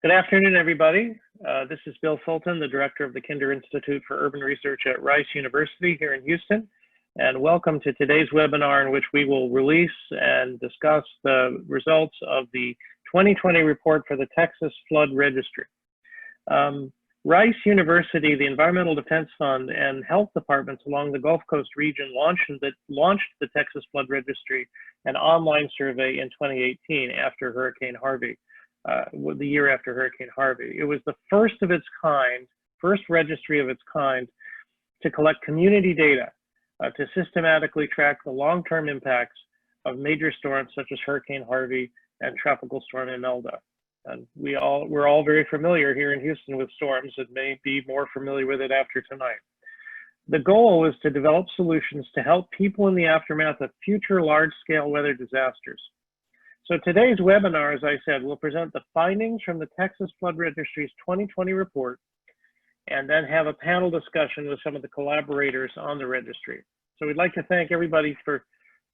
Good afternoon, everybody. This is Bill Fulton, the director of the Kinder Institute for Urban Research at Rice University here in Houston. And welcome to today's webinar in which we will release and discuss the results of the 2020 report for the Texas Flood Registry. Rice University, the Environmental Defense Fund, and health departments along the Gulf Coast region launched the Texas Flood Registry, an online survey in 2018 after Hurricane Harvey. The year after Hurricane Harvey. It was the first of its kind, first registry of its kind to collect community data to systematically track the long-term impacts of major storms such as Hurricane Harvey and Tropical Storm Imelda. And we're all very familiar here in Houston with storms and may be more familiar with it after tonight. The goal was to develop solutions to help people in the aftermath of future large-scale weather disasters. So today's webinar, as I said, will present the findings from the Texas Flood Registry's 2020 report, and then have a panel discussion with some of the collaborators on the registry. So we'd like to thank everybody for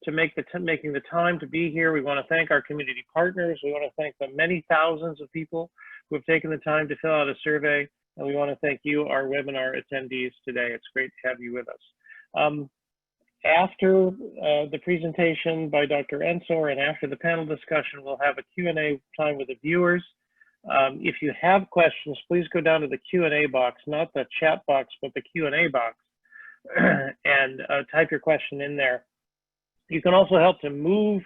making the time to be here. We want to thank our community partners. We want to thank the many thousands of people who have taken the time to fill out a survey, and we want to thank you, our webinar attendees today. It's great to have you with us. After the presentation by Dr. Ensor and after the panel discussion, we'll have a Q&A time with the viewers. If you have questions, please go down to the Q&A box, not the chat box, but the Q&A box, and type your question in there. You can also help to move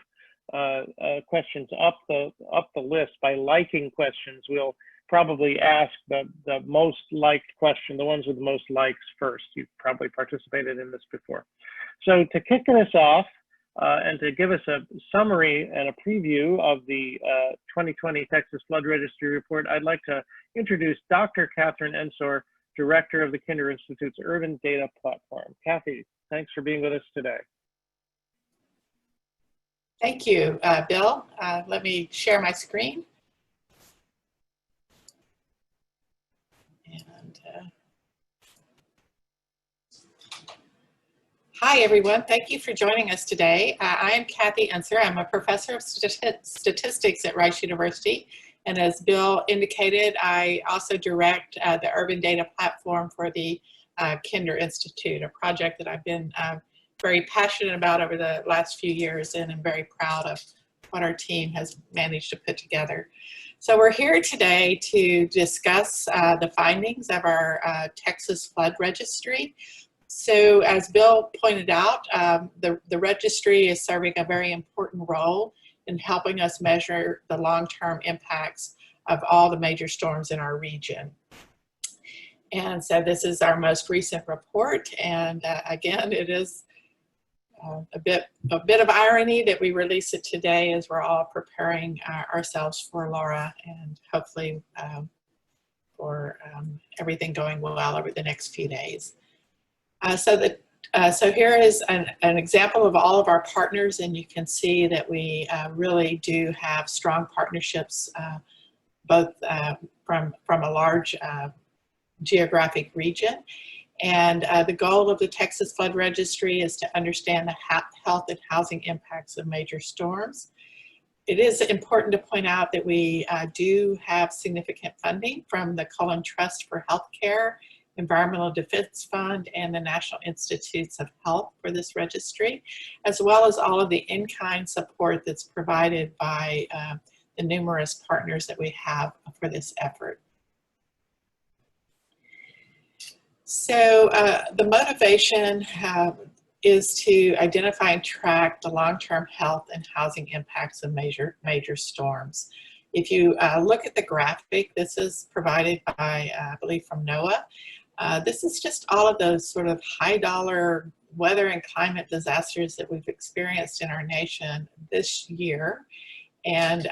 questions up the list by liking questions. We'll probably ask the most liked question, the ones with the most likes first. You've probably participated in this before. So to kick this off and to give us a summary and a preview of the 2020 Texas Flood Registry report, I'd like to introduce Dr. Catherine Ensor, Director of the Kinder Institute's Urban Data Platform. Kathy, thanks for being with us today. Thank you, Bill. Let me share my screen. Hi, everyone. Thank you for joining us today. I am Kathy Ensor. I'm a professor of statistics at Rice University. And as Bill indicated, I also direct the Urban Data Platform for the Kinder Institute, a project that I've been very passionate about over the last few years, and I'm very proud of what our team has managed to put together. So we're here today to discuss the findings of our Texas Flood Registry. So as Bill pointed out, the registry is serving a very important role in helping us measure the long-term impacts of all the major storms in our region. And so this is our most recent report, and again, it is a bit of irony that we release it today as we're all preparing ourselves for Laura, and hopefully for everything going well over the next few days. So here is an example of all of our partners, and you can see that we really do have strong partnerships, both from a large geographic region. And the goal of the Texas Flood Registry is to understand the health and housing impacts of major storms. It is important to point out that we do have significant funding from the Cullen Trust for Healthcare, Environmental Defense Fund, and the National Institutes of Health for this registry, as well as all of the in-kind support that's provided by the numerous partners that we have for this effort. So the motivation is to identify and track the long-term health and housing impacts of major storms. If you look at the graphic, this is provided by, I believe, from NOAA. This is just all of those sort of high-dollar weather and climate disasters that we've experienced in our nation this year. And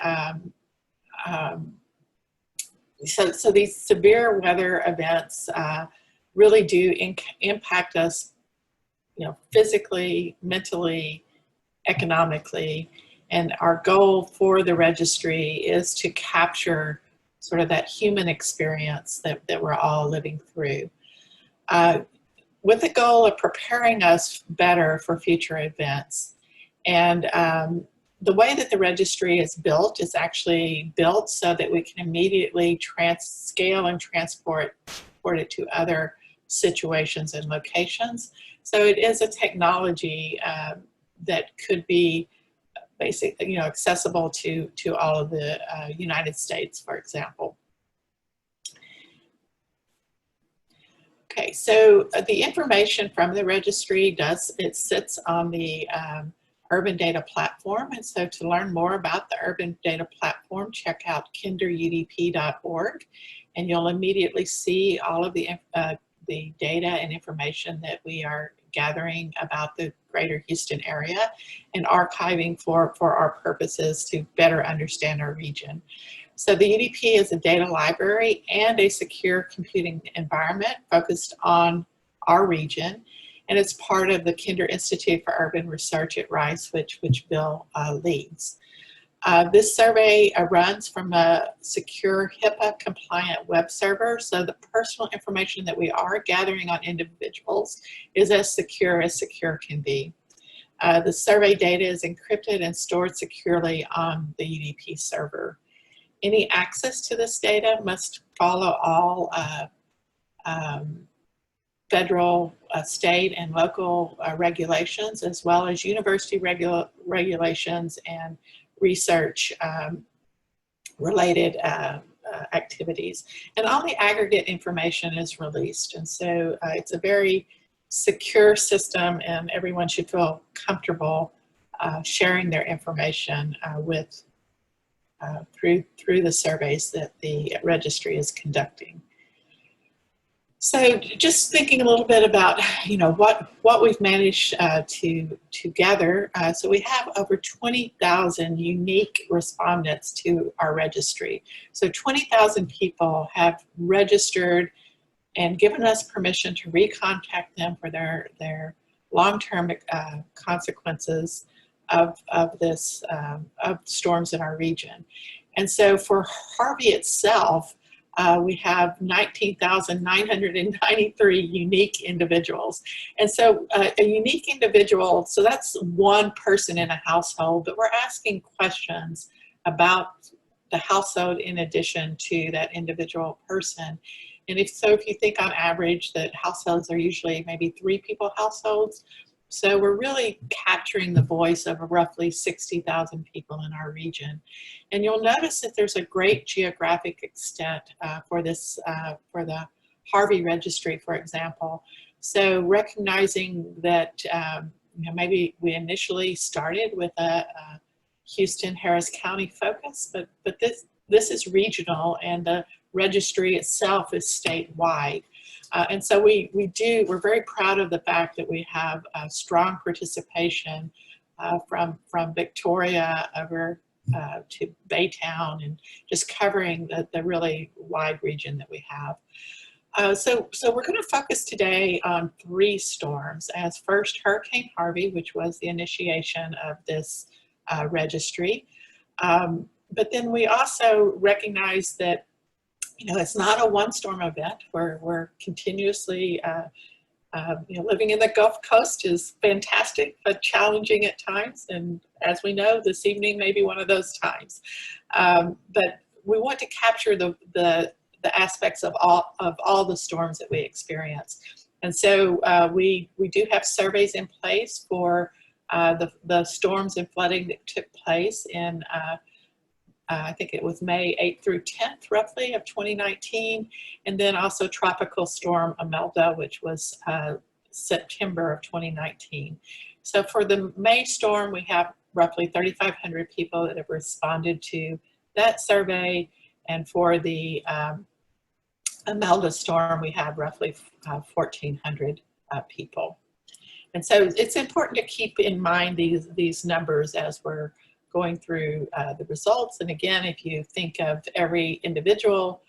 so these severe weather events really do impact us, physically, mentally, economically. And our goal for the registry is to capture sort of that human experience that we're all living through, with the goal of preparing us better for future events. And The way that the registry is built is actually built so that we can immediately scale and transport it to other situations and locations. So it is a technology that could be basically, accessible to all of the United States, for example. Okay, so the information from the registry sits on the Urban Data Platform. And so to learn more about the Urban Data Platform, check out kinderudp.org, and you'll immediately see all of the data and information that we are gathering about the greater Houston area and archiving for our purposes to better understand our region. So the UDP is a data library and a secure computing environment focused on our region, and it's part of the Kinder Institute for Urban Research at Rice, which Bill leads. This survey runs from a secure HIPAA-compliant web server, so the personal information that we are gathering on individuals is as secure can be. The survey data is encrypted and stored securely on the UDP server. Any access to this data must follow all federal, state, and local regulations, as well as university regulations and research related activities. And all the aggregate information is released. And so it's a very secure system, and everyone should feel comfortable sharing their information through the surveys that the registry is conducting. So just thinking a little bit about, what we've managed to gather. So we have over 20,000 unique respondents to our registry. So 20,000 people have registered and given us permission to recontact them for their long-term consequences of storms in our region. And so for Harvey itself, we have 19,993 unique individuals. And so a unique individual, so that's one person in a household, but we're asking questions about the household in addition to that individual person. And if you think on average that households are usually maybe 3 people households, so we're really capturing the voice of roughly 60,000 people in our region. And you'll notice that there's a great geographic extent for the Harvey registry, for example. So recognizing that maybe we initially started with a Houston-Harris County focus, but this is regional, and the registry itself is statewide. And so we're very proud of the fact that we have strong participation from Victoria over to Baytown, and just covering the really wide region that we have. So we're going to focus today on 3 storms. As first, Hurricane Harvey, which was the initiation of this registry. But then we also recognize that it's not a one-storm event. We're continuously, living in the Gulf Coast is fantastic, but challenging at times. And as we know, this evening may be one of those times. But we want to capture the aspects of all the storms that we experience. And so we do have surveys in place for the storms and flooding that took place in I think it was May 8th through 10th, roughly, of 2019, and then also Tropical Storm Imelda, which was September of 2019. So for the May storm, we have roughly 3,500 people that have responded to that survey, and for the Imelda storm, we have roughly 1,400 people. And so it's important to keep in mind these numbers as we're going through the results. And again, if you think of every individual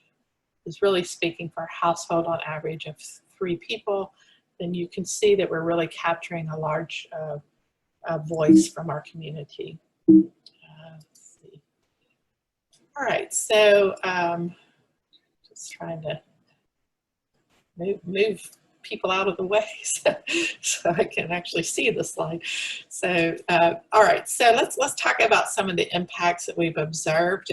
is really speaking for a household on average of 3 people, then you can see that we're really capturing a large voice from our community. Let's see. All right, so just trying to move people out of the way so I can actually see the slide. So, all right, so let's talk about some of the impacts that we've observed.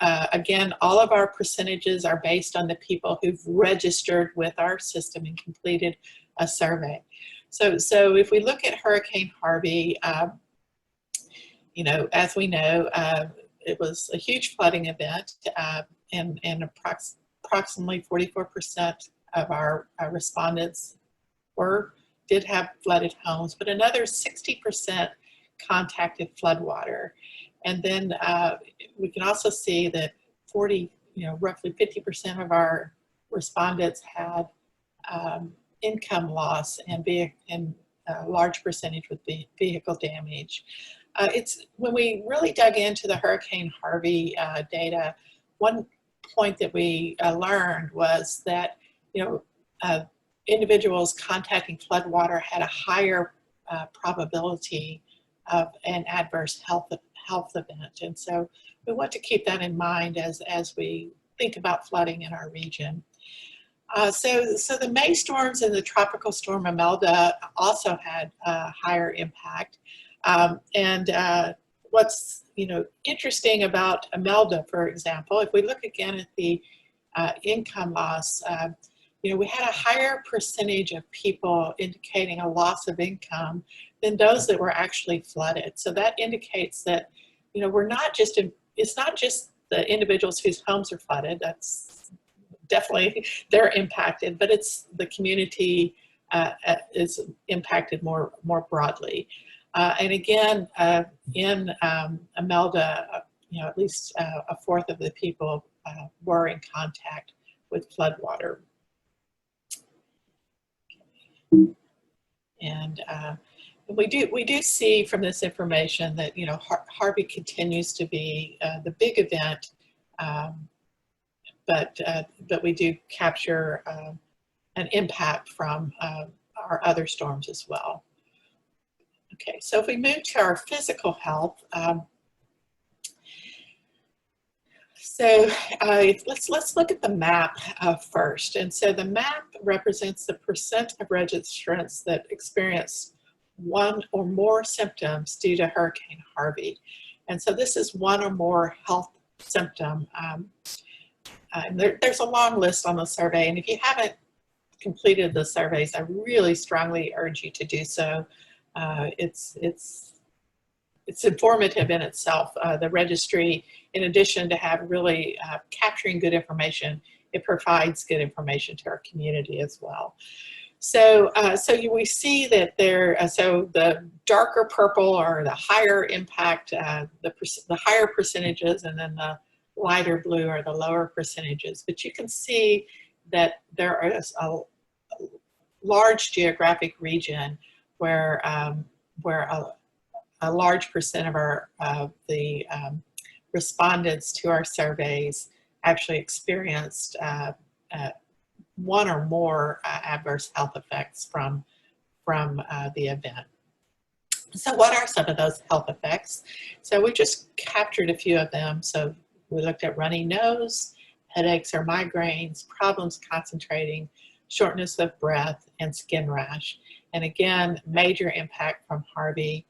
Again, all of our percentages are based on the people who've registered with our system and completed a survey. So if we look at Hurricane Harvey, you know, as we know, it was a huge flooding event, and approximately 44% of our respondents did have flooded homes, but another 60% contacted floodwater. And then we can also see that roughly 50% of our respondents had income loss and a large percentage with vehicle damage. It's when we really dug into the Hurricane Harvey data, one point that we learned was that, you know, individuals contacting floodwater had a higher probability of an adverse health event. And so we want to keep that in mind as we think about flooding in our region. So the May storms and the tropical storm Imelda also had a higher impact. What's interesting about Imelda, for example, if we look again at the income loss, we had a higher percentage of people indicating a loss of income than those that were actually flooded. So that indicates that, it's not just the individuals whose homes are flooded. That's definitely, they're impacted, but it's the community is impacted more broadly. And again, in Imelda, at least a fourth of the people were in contact with floodwater. And we do see from this information that Harvey continues to be the big event, but we do capture an impact from our other storms as well. Okay, so if we move to our physical health, let's look at the map first. And so the map represents the percent of registrants that experience one or more symptoms due to Hurricane Harvey. And so this is one or more health symptom. There's a long list on the survey, and if you haven't completed the surveys, I really strongly urge you to do so. It's informative in itself. The registry, in addition to have really capturing good information, it provides good information to our community as well. So we see that so the darker purple are the higher impact, the higher percentages, and then the lighter blue are the lower percentages. But you can see that there is a large geographic region where a large percent of the respondents to our surveys actually experienced one or more adverse health effects from the event. So what are some of those health effects? So we just captured a few of them. So we looked at runny nose, headaches or migraines, problems concentrating, shortness of breath, and skin rash. And again, major impact from Harvey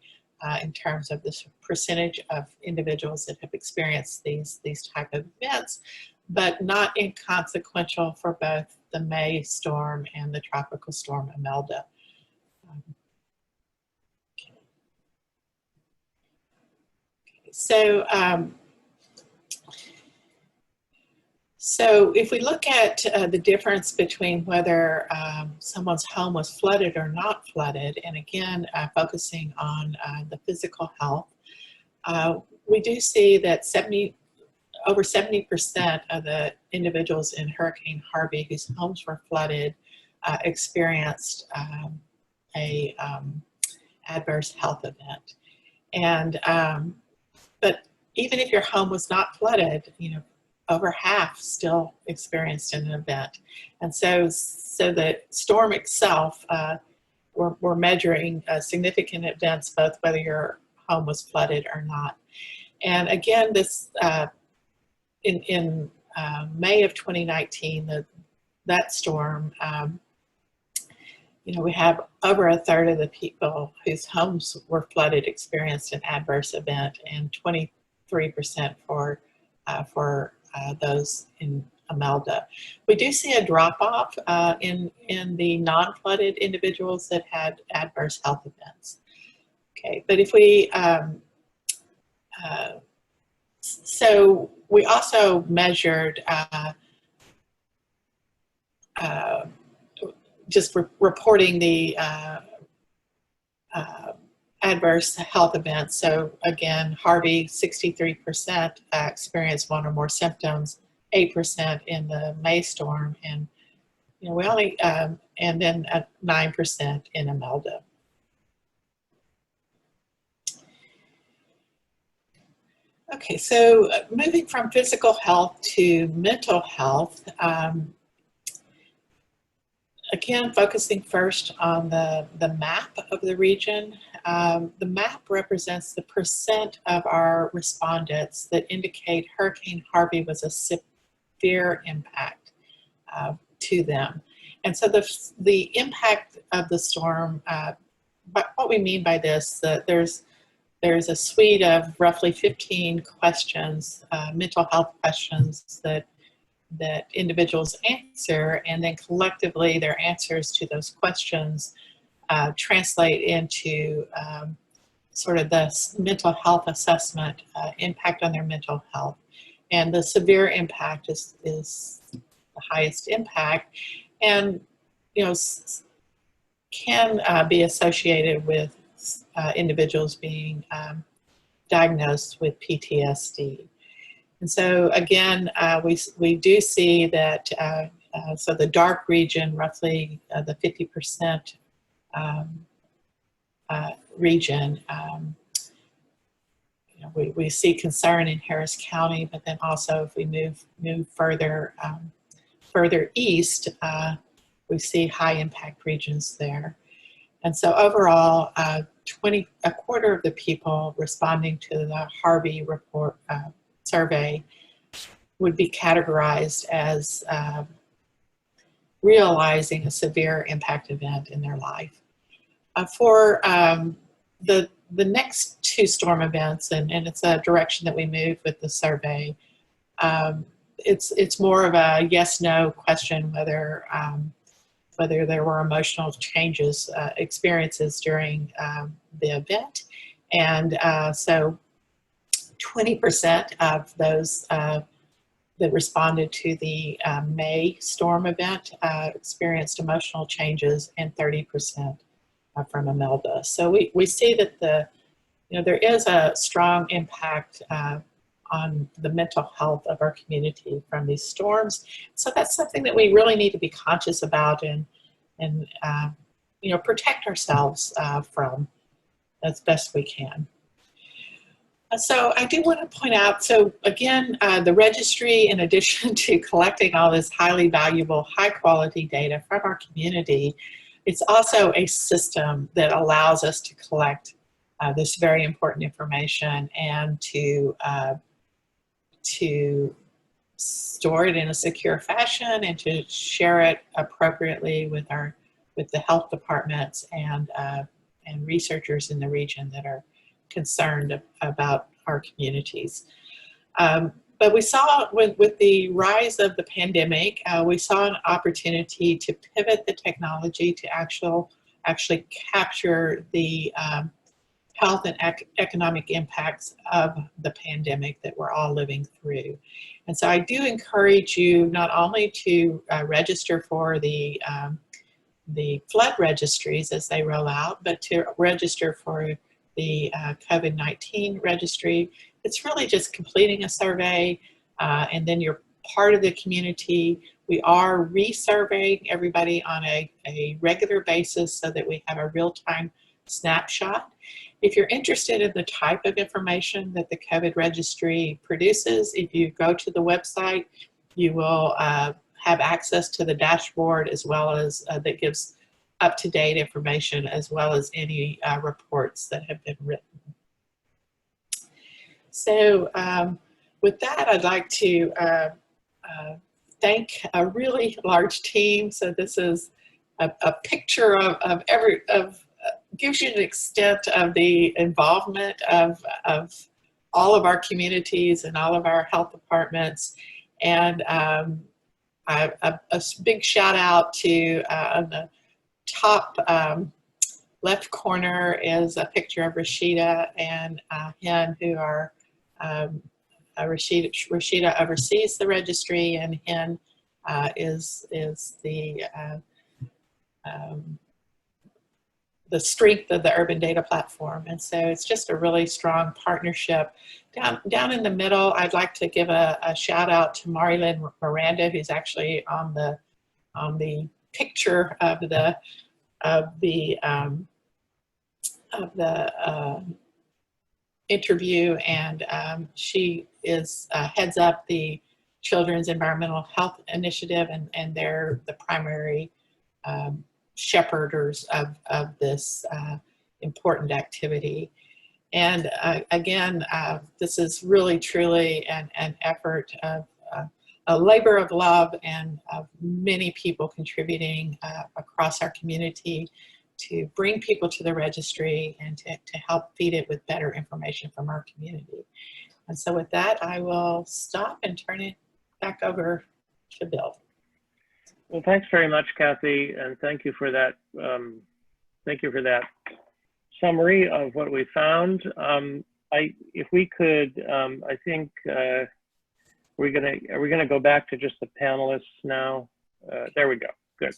in terms of this percentage of individuals that have experienced these type of events, but not inconsequential for both the May storm and the tropical storm Imelda. So if we look at the difference between whether someone's home was flooded or not flooded, and again, focusing on the physical health, we do see that over 70% of the individuals in Hurricane Harvey whose homes were flooded experienced a adverse health event. And but even if your home was not flooded, over half still experienced an event. And so the storm itself, we're measuring significant events, both whether your home was flooded or not. And again, this in May of 2019, that storm, you know, we have over a third of the people whose homes were flooded experienced an adverse event, and 23% for those in Imelda. We do see a drop-off in the non-flooded individuals that had adverse health events. Okay, but if we, so we also measured just reporting the adverse health events. So again, Harvey, 63% experienced one or more symptoms, 8% in the May storm, and you know, we only and then 9% in Imelda. Okay, so moving from physical health to mental health, again, focusing first on the map of the region. The map represents the percent of our respondents that indicate Hurricane Harvey was a severe impact to them. And so the impact of the storm, but what we mean by this, that there's a suite of roughly 15 questions, mental health questions that individuals answer, and then collectively their answers to those questions translate into sort of the mental health assessment impact on their mental health. And the severe impact is the highest impact, and you know, can be associated with individuals being diagnosed with PTSD. And so again, we do see that, so the dark region, roughly the 50% region, you know, we see concern in Harris County, but then also if we move further east, we see high impact regions there. And so overall, a quarter of the people responding to the Harvey report survey would be categorized as realizing a severe impact event in their life. For the next two storm events, and it's a direction that we move with the survey, it's more of a yes/no question whether there were emotional changes, experiences during the event. And so 20% of those that responded to the May storm event experienced emotional changes, and 30% from Imelda. So we see that there is a strong impact on the mental health of our community from these storms. So that's something that we really need to be conscious about and you know, protect ourselves from as best we can. So I do want to point out, so again, the registry, in addition to collecting all this highly valuable, high quality data from our community, it's also a system that allows us to collect this very important information and to store it in a secure fashion and to share it appropriately with the health departments and researchers in the region that are concerned about our communities. But we saw with the rise of the pandemic, we saw an opportunity to pivot the technology to actually capture the health and economic impacts of the pandemic that we're all living through. And so I do encourage you not only to register for the flood registries as they roll out, but to register for the COVID-19 registry. It's really just completing a survey, and then you're part of the community. We are resurveying everybody on a regular basis so that we have a real-time snapshot. If you're interested in the type of information that the COVID registry produces, if you go to the website, you will have access to the dashboard, as well as that gives up-to-date information, as well as any reports that have been written. So with that, I'd like to thank a really large team. So this is a picture of gives you an extent of the involvement of all of our communities and all of our health departments. And a big shout out to on the top left corner is a picture of Rashida and Hen, who are Rashida oversees the registry, and Hen is the strength of the urban data platform. And so it's just a really strong partnership. Down in the middle, I'd like to give a shout out to Marilyn Miranda, who's actually on the picture of the interview, and she is heads up the Children's Environmental Health Initiative, and they're the primary shepherders of this important activity. And again, this is really truly an effort of a labor of love and of many people contributing across our community to bring people to the registry and to help feed it with better information from our community. And so with that, I will stop and turn it back over to Bill. Well, thanks very much, Kathy, and thank you for that. Thank you for that summary of what we found. If we could, I think are we gonna go back to just the panelists now? There we go. Good.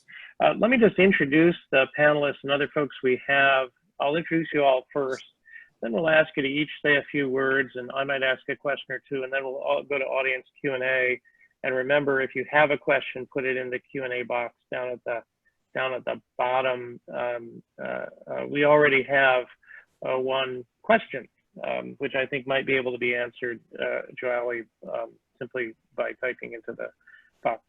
Let me just introduce the panelists and other folks we have. I'll introduce you all first. Then we'll ask you to each say a few words, and I might ask a question or two, and then we'll all go to audience Q&A. And remember, if you have a question, put it in the Q&A box down at the bottom. We already have one question, which I think might be able to be answered, Joelle, simply by typing into the box.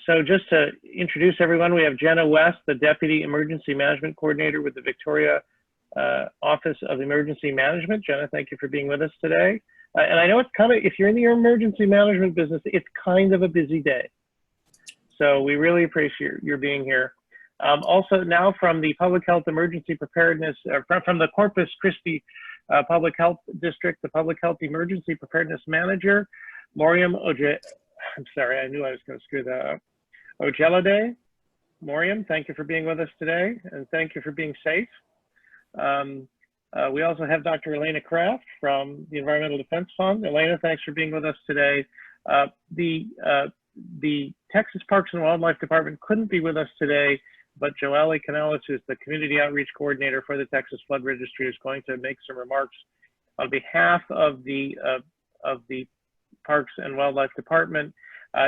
So just to introduce everyone, we have Jena West, the Deputy Emergency Management Coordinator with the Victoria Office of Emergency Management. Jena, thank you for being with us today. And I know it's kind of, if you're in the emergency management business, it's kind of a busy day. So we really appreciate your being here. Also now from the Public Health Emergency Preparedness, from the Corpus Christi Public Health District, the Public Health Emergency Preparedness Manager, Moriam I'm sorry, I knew I was going to screw that up. Ojelade. Moriam, thank you for being with us today, and thank you for being safe. We also have Dr. Elena Craft from the Environmental Defense Fund. Elena, thanks for being with us today. The Texas Parks and Wildlife Department couldn't be with us today, but Joelle Canales, who's the Community Outreach Coordinator for the Texas Flood Registry, is going to make some remarks on behalf of the Parks and Wildlife Department.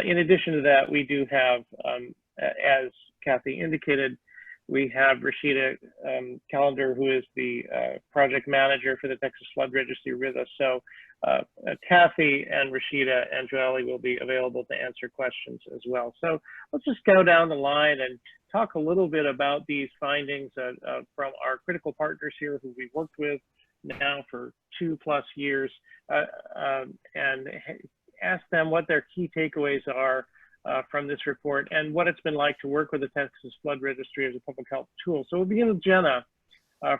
In addition to that, we do have, as Kathy indicated, we have Rashida Callender, who is the project manager for the Texas Flood Registry, with us. So Kathy and Rashida and Joelle will be available to answer questions as well. So let's just go down the line and talk a little bit about these findings from our critical partners here, who we've worked with now for 2+ years, and ask them what their key takeaways are from this report and what it's been like to work with the Texas Flood Registry as a public health tool. So we'll begin with Jena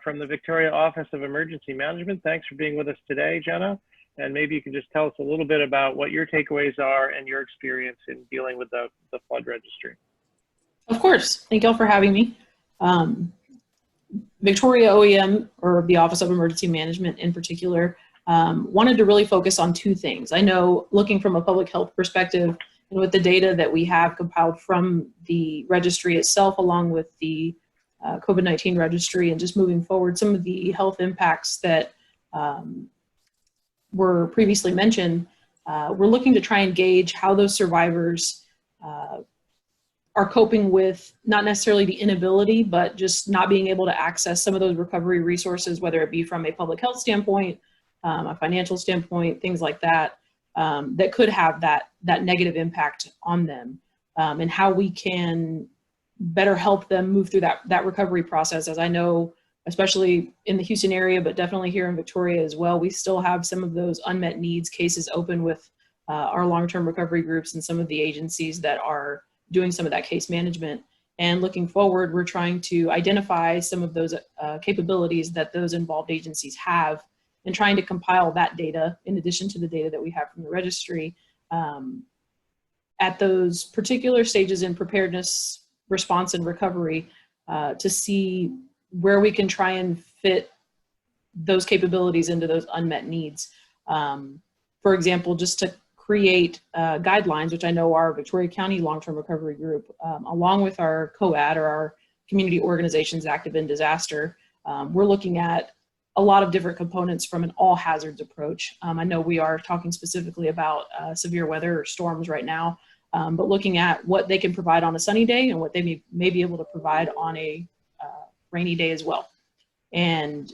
from the Victoria Office of Emergency Management. Thanks for being with us today, Jena. And maybe you can just tell us a little bit about what your takeaways are and your experience in dealing with the Flood Registry. Of course. Thank you all for having me. Victoria OEM, or the Office of Emergency Management in particular, wanted to really focus on two things. I know, looking from a public health perspective, and with the data that we have compiled from the registry itself, along with the COVID-19 registry, and just moving forward, some of the health impacts that were previously mentioned, we're looking to try and gauge how those survivors are coping with not necessarily the inability, but just not being able to access some of those recovery resources, whether it be from a public health standpoint, a financial standpoint, things like that, that could have that negative impact on them, and how we can better help them move through that recovery process. As I know, especially in the Houston area, but definitely here in Victoria as well, we still have some of those unmet needs cases open with our long-term recovery groups and some of the agencies that are doing some of that case management. And looking forward, we're trying to identify some of those capabilities that those involved agencies have and trying to compile that data in addition to the data that we have from the registry at those particular stages in preparedness, response, and recovery to see where we can try and fit those capabilities into those unmet needs. For example, just to create guidelines, which I know our Victoria County Long-Term Recovery Group, along with our COAD, or our Community Organizations Active in Disaster, we're looking at a lot of different components from an all hazards approach. I know we are talking specifically about severe weather or storms right now, but looking at what they can provide on a sunny day and what they may be able to provide on a rainy day as well. And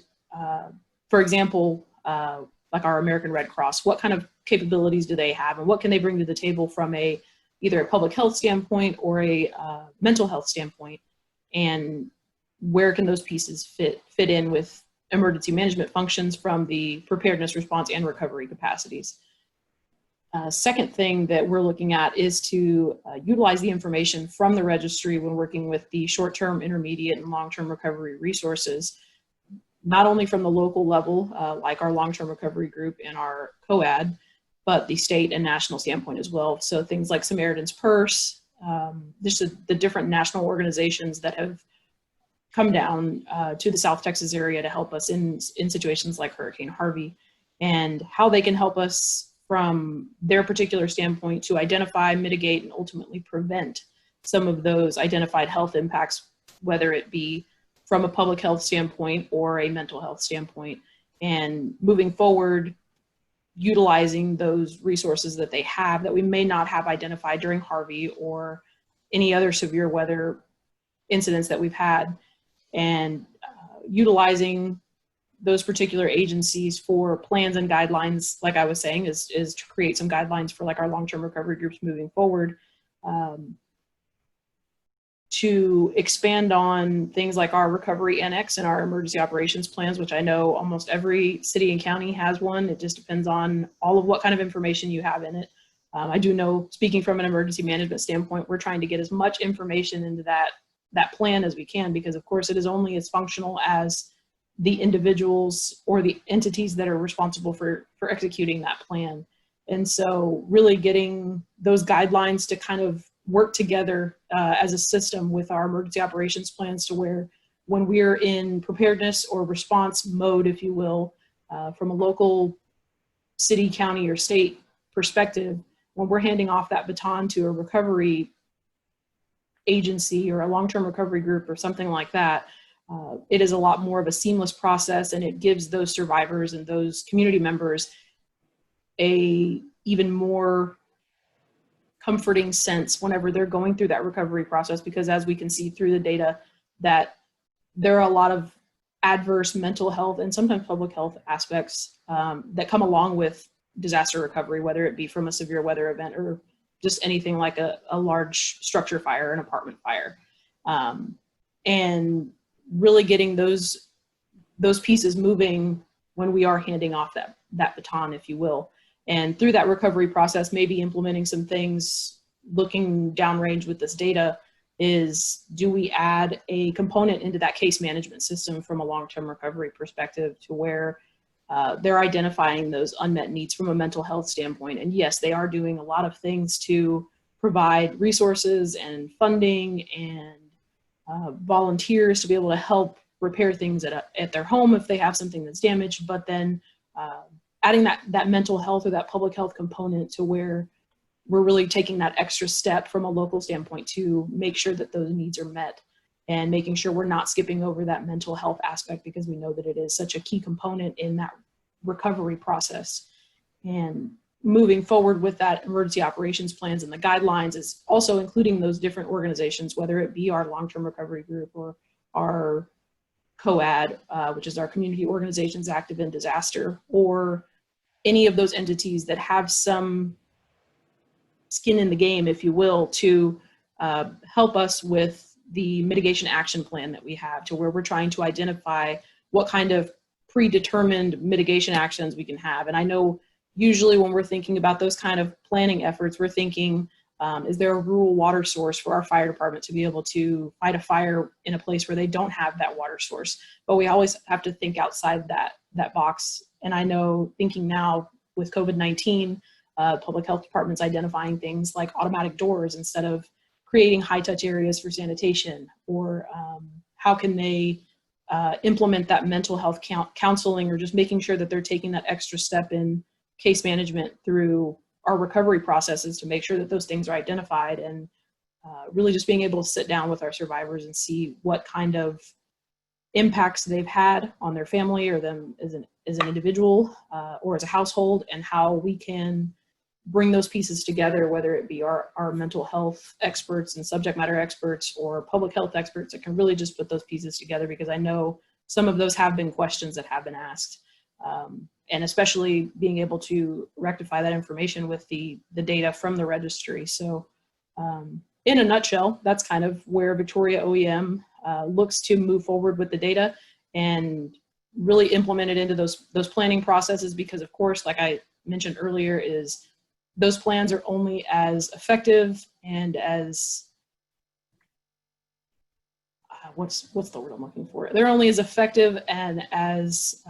for example, like our American Red Cross, what kind of capabilities do they have and what can they bring to the table from either a public health standpoint or a mental health standpoint, and where can those pieces fit in with emergency management functions from the preparedness, response, and recovery capacities. Second thing that we're looking at is to utilize the information from the registry when working with the short-term, intermediate, and long-term recovery resources, not only from the local level, like our long-term recovery group and our COAD, but the state and national standpoint as well. So things like Samaritan's Purse, just the different national organizations that have come down to the South Texas area to help us in situations like Hurricane Harvey, and how they can help us from their particular standpoint to identify, mitigate, and ultimately prevent some of those identified health impacts, whether it be from a public health standpoint or a mental health standpoint. And moving forward, utilizing those resources that they have that we may not have identified during Harvey or any other severe weather incidents that we've had, and utilizing those particular agencies for plans and guidelines, like I was saying, is to create some guidelines for like our long-term recovery groups moving forward, to expand on things like our recovery annex and our emergency operations plans, which I know almost every city and county has one. It just depends on all of what kind of information you have in it. I do know, speaking from an emergency management standpoint, we're trying to get as much information into that plan as we can, because of course it is only as functional as the individuals or the entities that are responsible for executing that plan. And so really getting those guidelines to kind of work together as a system with our emergency operations plans, to where when we're in preparedness or response mode, if you will, from a local city, county, or state perspective, when we're handing off that baton to a recovery agency or a long-term recovery group or something like that, it is a lot more of a seamless process, and it gives those survivors and those community members a even more comforting sense whenever they're going through that recovery process, because as we can see through the data, that there are a lot of adverse mental health and sometimes public health aspects that come along with disaster recovery, whether it be from a severe weather event or just anything like a large structure fire, an apartment fire. And really getting those pieces moving when we are handing off that baton, if you will. And through that recovery process, maybe implementing some things, looking downrange with this data, is do we add a component into that case management system from a long-term recovery perspective, to where they're identifying those unmet needs from a mental health standpoint. And yes, they are doing a lot of things to provide resources and funding and volunteers to be able to help repair things at their home if they have something that's damaged, but then adding that mental health or that public health component, to where we're really taking that extra step from a local standpoint to make sure that those needs are met, and making sure we're not skipping over that mental health aspect, because we know that it is such a key component in that recovery process. And moving forward with that emergency operations plans and the guidelines is also including those different organizations, whether it be our long-term recovery group or our COAD, which is our Community Organizations Active in Disaster, or any of those entities that have some skin in the game, if you will, to help us with the mitigation action plan that we have, to where we're trying to identify what kind of predetermined mitigation actions we can have. And I know usually when we're thinking about those kind of planning efforts, we're thinking, is there a rural water source for our fire department to be able to fight a fire in a place where they don't have that water source? But we always have to think outside that box. And I know, thinking now with COVID-19, public health departments identifying things like automatic doors instead of creating high-touch areas for sanitation, or how can they implement that mental health counseling, or just making sure that they're taking that extra step in case management through our recovery processes to make sure that those things are identified, and really just being able to sit down with our survivors and see what kind of impacts they've had on their family or them as an individual or as a household, and how we can bring those pieces together, whether it be our mental health experts and subject matter experts or public health experts that can really just put those pieces together, because I know some of those have been questions that have been asked. And especially being able to rectify that information with the data from the registry. So in a nutshell, that's kind of where Victoria OEM looks to move forward with the data and really implement it into those planning processes, because of course, like I mentioned earlier, is those plans are only as effective and as, what's the word I'm looking for? They're only as effective and as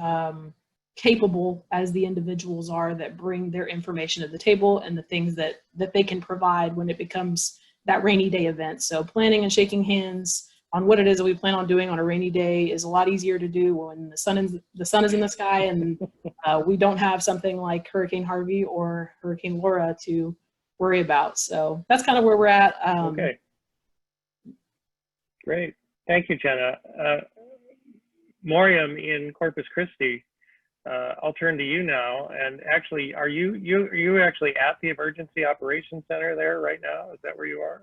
capable as the individuals are that bring their information to the table and the things that they can provide when it becomes that rainy day event. So planning and shaking hands on what it is that we plan on doing on a rainy day is a lot easier to do when the sun is in the sky and we don't have something like Hurricane Harvey or Hurricane Laura to worry about. So that's kind of where we're at. Okay. Great. Thank you, Jena. Moriam in Corpus Christi, I'll turn to you now. And actually, are you actually at the Emergency Operations Center there right now? Is that where you are?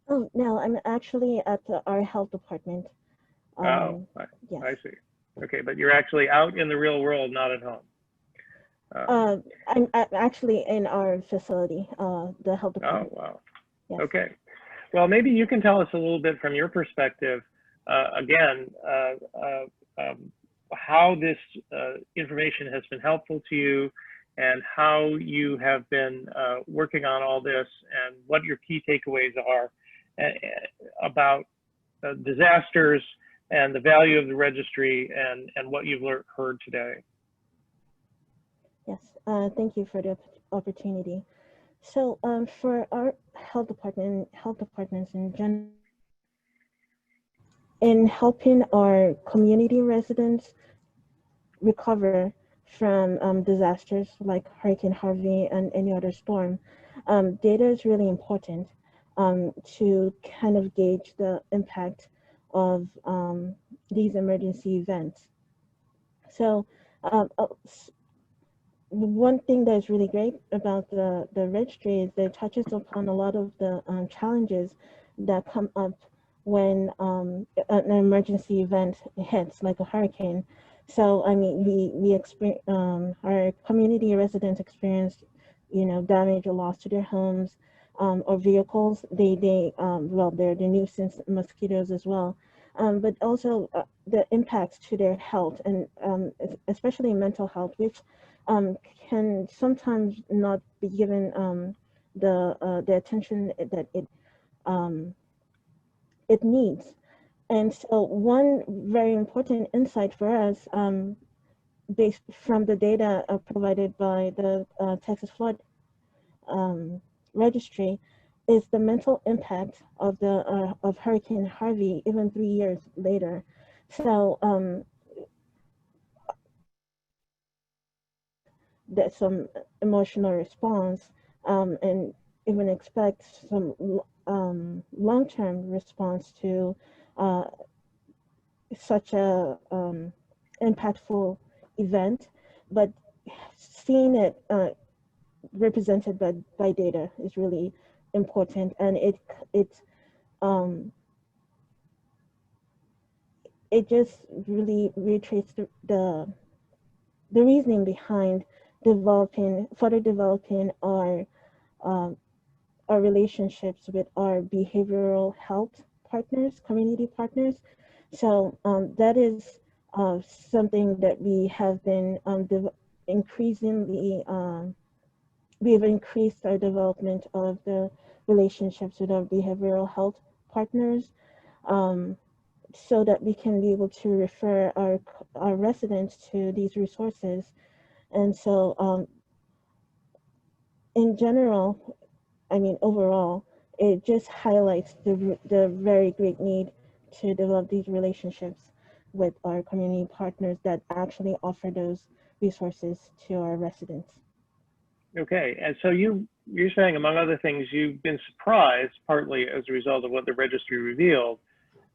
Oh, no, I'm actually at our health department. Yes. I see. Okay, but you're actually out in the real world, not at home. I'm actually in our facility, the health department. Oh, wow. Yes. Okay. Well, maybe you can tell us a little bit from your perspective, again, how this information has been helpful to you and how you have been working on all this and what your key takeaways are about disasters and the value of the registry and what you've heard today. Yes, thank you for the opportunity. So for our health departments in general, in helping our community residents recover from disasters like Hurricane Harvey and any other storm, data is really important to kind of gauge the impact of these emergency events. So one thing that is really great about the registry is that it touches upon a lot of the challenges that come up when an emergency event hits, like a hurricane. So I mean, we experience, our community residents experience, damage or loss to their homes or vehicles. Well, they're the nuisance mosquitoes as well, but also the impacts to their health and especially mental health, which can sometimes not be given the attention that it needs. And so one very important insight for us, based from the data provided by the Texas Flood Registry, is the mental impact of of Hurricane Harvey even 3 years later. So there's some emotional response and even expect some long-term response to such a impactful event, but seeing it represented by data is really important, and it just really reiterates the reasoning behind further developing our relationships with our behavioral health partners, community partners. So that is something that we have been increasingly, we've increased our development of the relationships with our behavioral health partners, so that we can be able to refer our residents to these resources. And so in general, I mean, overall, it just highlights the very great need to develop these relationships with our community partners that actually offer those resources to our residents. Okay, and so you're saying, among other things, you've been surprised, partly as a result of what the registry revealed,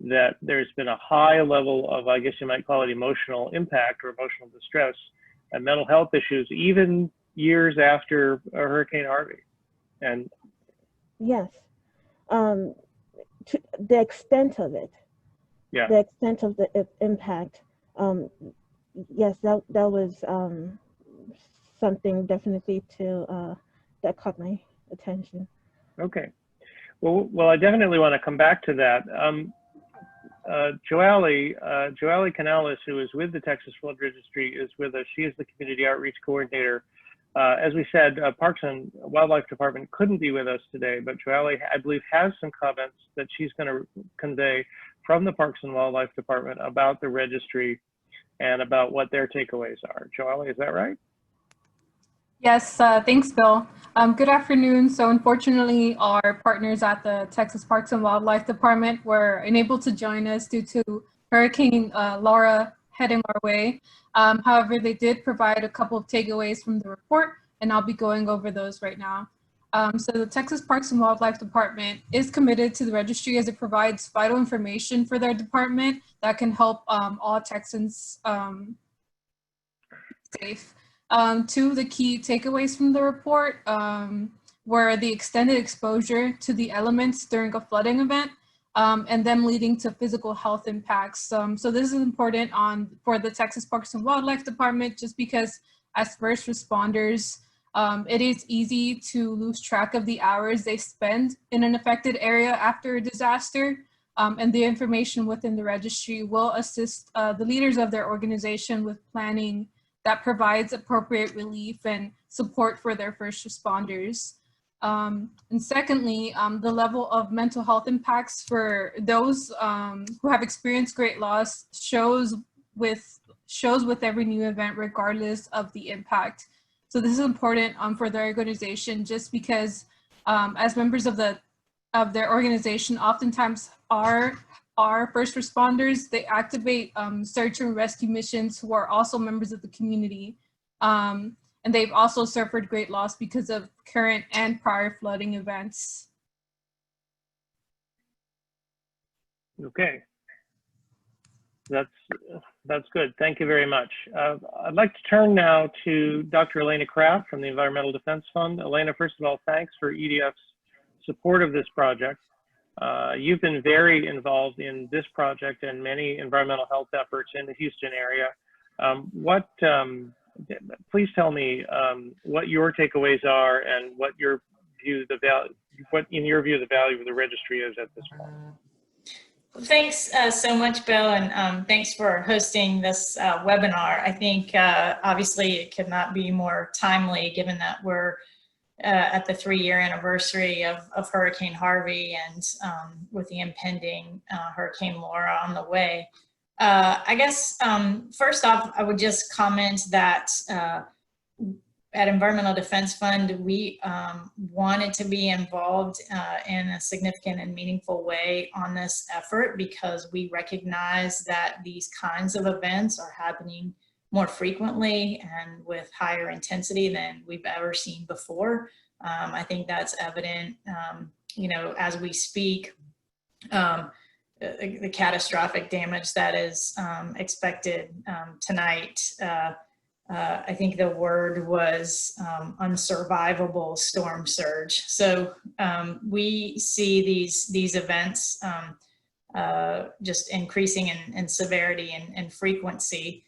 that there's been a high level of, I guess you might call it, emotional impact or emotional distress and mental health issues, even years after Hurricane Harvey. And yes, to the extent of it, yeah, the extent of the impact, yes, that was something definitely to that caught my attention. okay. Well, I definitely want to come back to that. Ojelade Canales, who is with the Texas Flood Registry, is with us. She is the community outreach coordinator. As we said, Parks and Wildlife Department couldn't be with us today, but Ojelade, I believe, has some comments that she's going to convey from the Parks and Wildlife Department about the registry and about what their takeaways are. Ojelade, is that right? Yes, thanks, Bill. Good afternoon. So unfortunately, our partners at the Texas Parks and Wildlife Department were unable to join us due to Hurricane Laura heading our way. However, they did provide a couple of takeaways from the report, and I'll be going over those right now. So the Texas Parks and Wildlife Department is committed to the registry as it provides vital information for their department that can help all Texans safe. Two of the key takeaways from the report were the extended exposure to the elements during a flooding event, and them leading to physical health impacts. So this is important for the Texas Parks and Wildlife Department, just because as first responders, it is easy to lose track of the hours they spend in an affected area after a disaster. And the information within the registry will assist the leaders of their organization with planning that provides appropriate relief and support for their first responders. And secondly, the level of mental health impacts for those who have experienced great loss shows with every new event, regardless of the impact. So this is important for their organization, just because as members of their organization, oftentimes our first responders, they activate search and rescue missions who are also members of the community. And they've also suffered great loss because of current and prior flooding events. Okay, that's good. Thank you very much. I'd like to turn now to Dr. Elena Craft from the Environmental Defense Fund. Elena, first of all, thanks for EDF's support of this project. You've been very involved in this project and many environmental health efforts in the Houston area. Please tell me what your takeaways are and what in your view the value of the registry is at this point. Well, thanks so much, Bill, and thanks for hosting this webinar. I think obviously it could not be more timely, given that we're at the 3-year anniversary of Hurricane Harvey and with the impending Hurricane Laura on the way. I guess first off, I would just comment that at Environmental Defense Fund, we wanted to be involved in a significant and meaningful way on this effort, because we recognize that these kinds of events are happening more frequently and with higher intensity than we've ever seen before. I think that's evident, you know, as we speak, the catastrophic damage that is expected tonight. I think the word was unsurvivable storm surge. So we see these events just increasing in severity and frequency.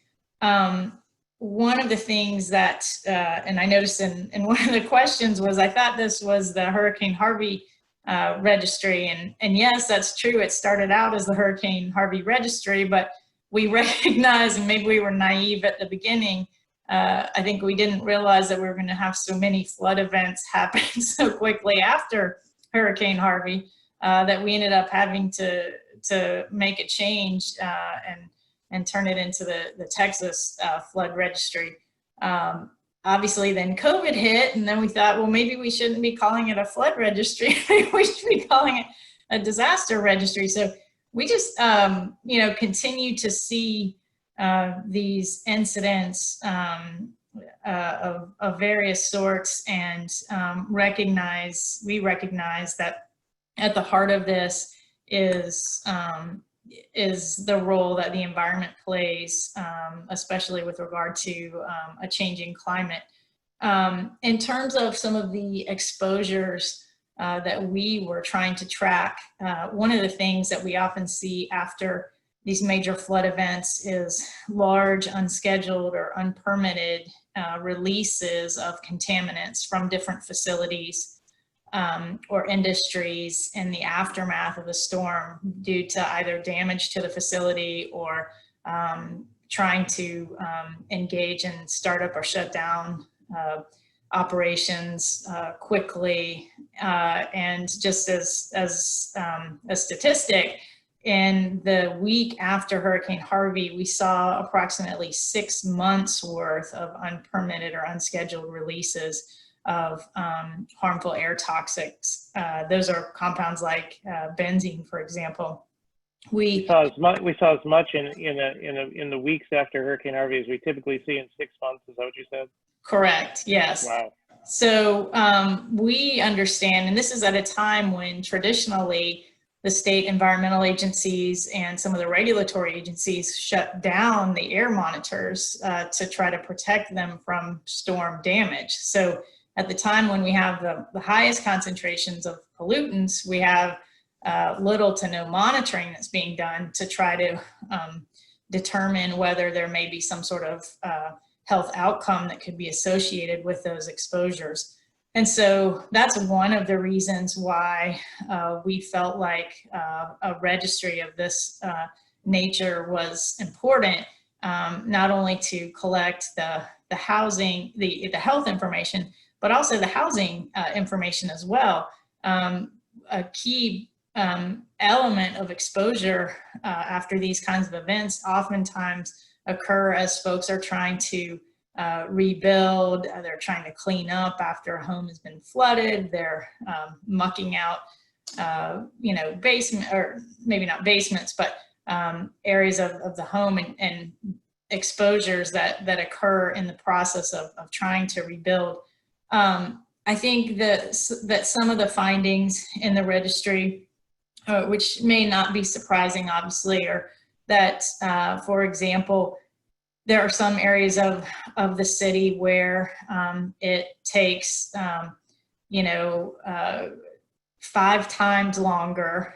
One of the things that, and I noticed in one of the questions was, I thought this was the Hurricane Harvey registry. And yes, that's true. It started out as the Hurricane Harvey registry, but we recognize, and maybe we were naive at the beginning, I think we didn't realize that we were going to have so many flood events happen so quickly after Hurricane Harvey that we ended up having to make a change and turn it into the Texas Flood Registry. Obviously then COVID hit, and then we thought, well, maybe we shouldn't be calling it a flood registry. We should be calling it a disaster registry. So we just, you know, continue to see these incidents of various sorts, and we recognize that at the heart of this is the role that the environment plays, especially with regard to a changing climate. In terms of some of the exposures that we were trying to track, one of the things that we often see after these major flood events is large, unscheduled, or unpermitted releases of contaminants from different facilities or industries in the aftermath of a storm due to either damage to the facility or trying to engage in startup or shut down operations quickly. And just as a statistic, in the week after Hurricane Harvey, we saw approximately 6 months worth of unpermitted or unscheduled releases of harmful air toxics. Those are compounds like benzene, for example. We saw as much in the weeks after Hurricane Harvey as we typically see in 6 months. Is that what you said? Correct. Yes. Wow. So we understand, and this is at a time when traditionally the state environmental agencies and some of the regulatory agencies shut down the air monitors to try to protect them from storm damage. So at the time when we have the highest concentrations of pollutants, we have little to no monitoring that's being done to try to determine whether there may be some sort of health outcome that could be associated with those exposures. And so that's one of the reasons why we felt like a registry of this nature was important, not only to collect the housing, the health information, but also the housing information as well. A key element of exposure after these kinds of events oftentimes occur as folks are trying to rebuild, they're trying to clean up after a home has been flooded, they're mucking out, you know, basement, or maybe not basements, but areas of the home and exposures that occur in the process of trying to rebuild. I think that some of the findings in the registry, which may not be surprising, obviously, are that, for example, there are some areas of the city where it takes, you know, 5 times longer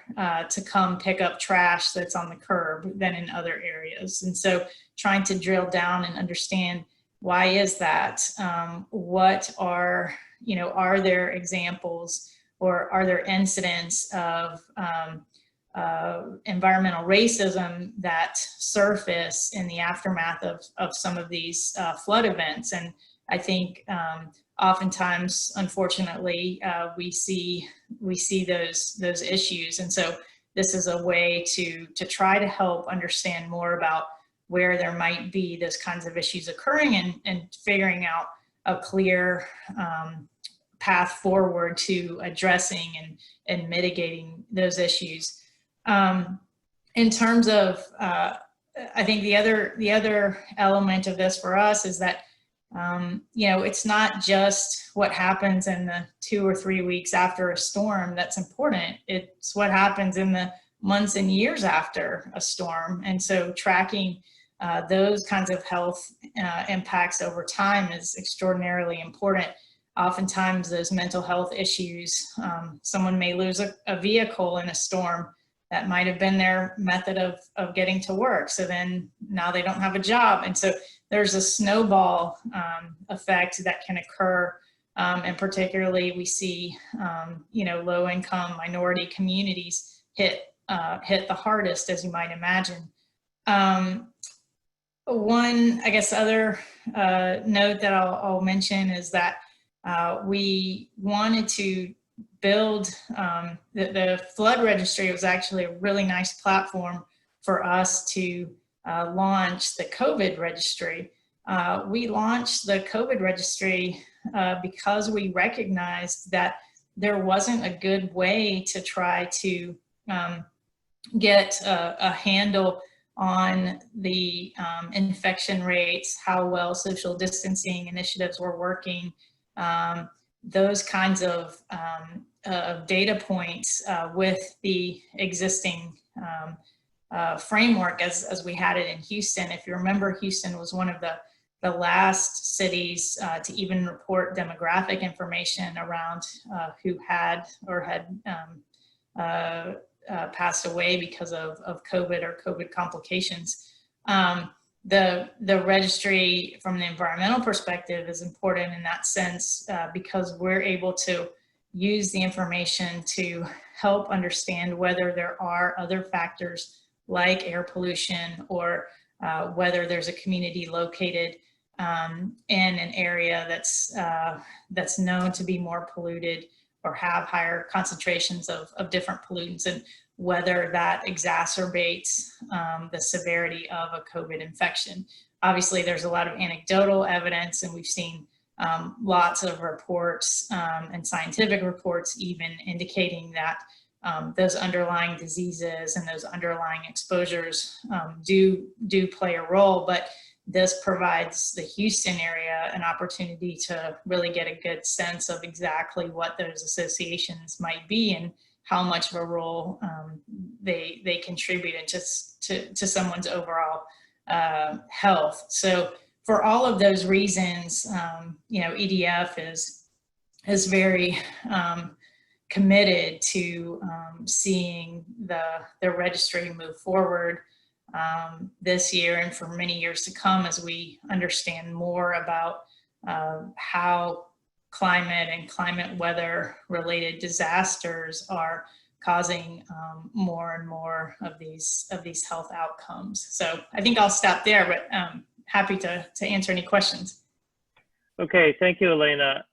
to come pick up trash that's on the curb than in other areas. And so trying to drill down and understand, why is that? What are, you know, are there examples or are there incidents of environmental racism that surface in the aftermath of some of these flood events? And I think oftentimes, unfortunately, we see those issues. And so this is a way to try to help understand more about where there might be those kinds of issues occurring and figuring out a clear path forward to addressing and mitigating those issues. In terms of, I think the other element of this for us is that, you know, it's not just what happens in the 2 or 3 weeks after a storm that's important. It's what happens in the months and years after a storm. And so tracking those kinds of health impacts over time is extraordinarily important. Oftentimes those mental health issues, someone may lose a vehicle in a storm that might have been their method of getting to work. So then now they don't have a job. And so there's a snowball effect that can occur. And particularly we see, you know, low income minority communities hit the hardest, as you might imagine. One, I guess, other note that I'll mention is that we wanted to build, the Flood Registry was actually a really nice platform for us to launch the COVID Registry. We launched the COVID Registry because we recognized that there wasn't a good way to try to get a handle on the infection rates, how well social distancing initiatives were working, those kinds of data points with the existing framework as we had it in Houston. If you remember, Houston was one of the last cities to even report demographic information around who had or had passed away because of COVID or COVID complications. The registry from the environmental perspective is important in that sense because we're able to use the information to help understand whether there are other factors like air pollution or whether there's a community located in an area that's known to be more polluted or have higher concentrations of different pollutants, and whether that exacerbates the severity of a COVID infection. Obviously, there's a lot of anecdotal evidence, and we've seen lots of reports and scientific reports even indicating that those underlying diseases and those underlying exposures do play a role, but this provides the Houston area an opportunity to really get a good sense of exactly what those associations might be and how much of a role they contribute to someone's overall health. So for all of those reasons, EDF is very committed to seeing the registry move forward this year and for many years to come as we understand more about how climate and climate weather related disasters are causing more and more of these health outcomes. So I think I'll stop there, but happy to answer any questions. Okay, thank you, Elena.